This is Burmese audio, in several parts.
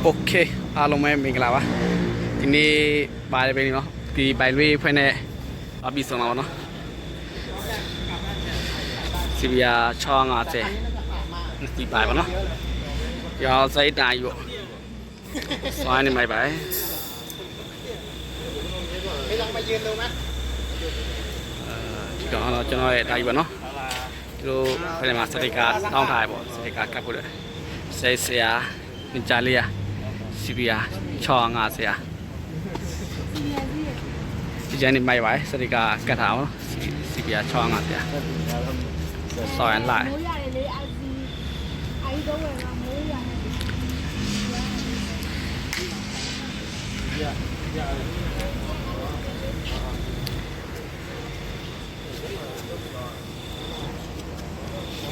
โอเคအားလုံးပဲမင်္ဂလာပါဒီနေ့ပါတယ်ပဲเนาะဒီပိုင်လွေးဖွဲ့နဲ့အပြီးဆုံးပါเนาะစီဗီယာ650ဒီပိုင်ပါเนาะရောစိတ်တာယူစွမ်းနေမိုက်ပါไม่ลองมายืนดูมั้ยဒီကတော့ကျွန်တော်ရဲ့ဒါကြီးပါเนาะဒီလိုဖယ်မှာစတိတ်ကာတောင်းထားရပေါ့စတိတ်ကာကပ်ဖို့လေစိတ်ဆရာညကြလေးရစီဗီယာ650ရာဒီကျန်နေမိုက်ပါစတိတ်ကာကတ်ထားအောင်စီဗီယာ650ရာဆောင်းရလိုက်မိုးရတယ်လေအဲဒီတော့ဝင်မှာမိုးရတယ်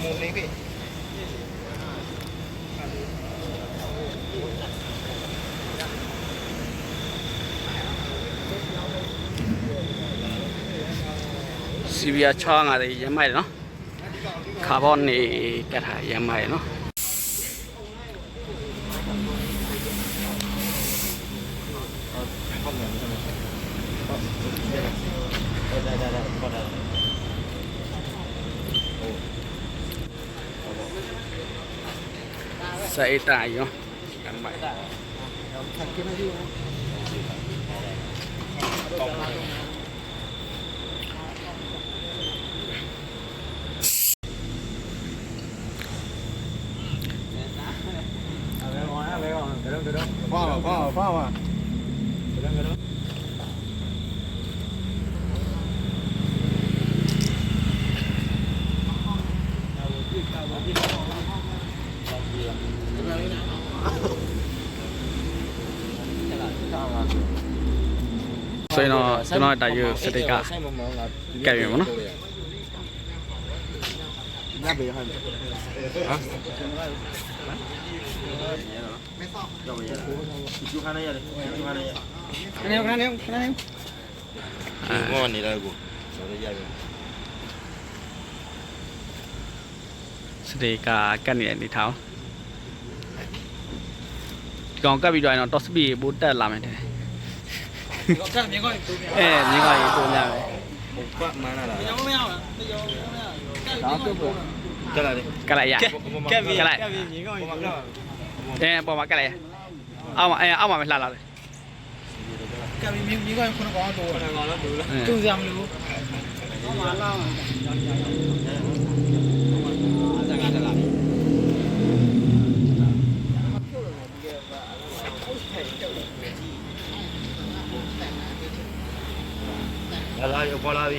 มุมนี้พี่ซีวีอาช่องอะไรยังไม่เนาะคาร์บอนนี่กระถายยังไม่เนาะใส่ตายเนาะยังไม่พ่อ所以呢，就那大约是这个改变嘛，喏。那边还啊？要不要？你就看那样的，就看那样。看。我你来过，我在家里。是这个干年的头。còn các video nó to bị bút đã làm này miếng coi tụ nhà này cái này đây bỏ mặc cái này ao mà mày làm rồi cái miếng coi không có tụ tụ giam luônလာလာရောပေါ်လာပြီ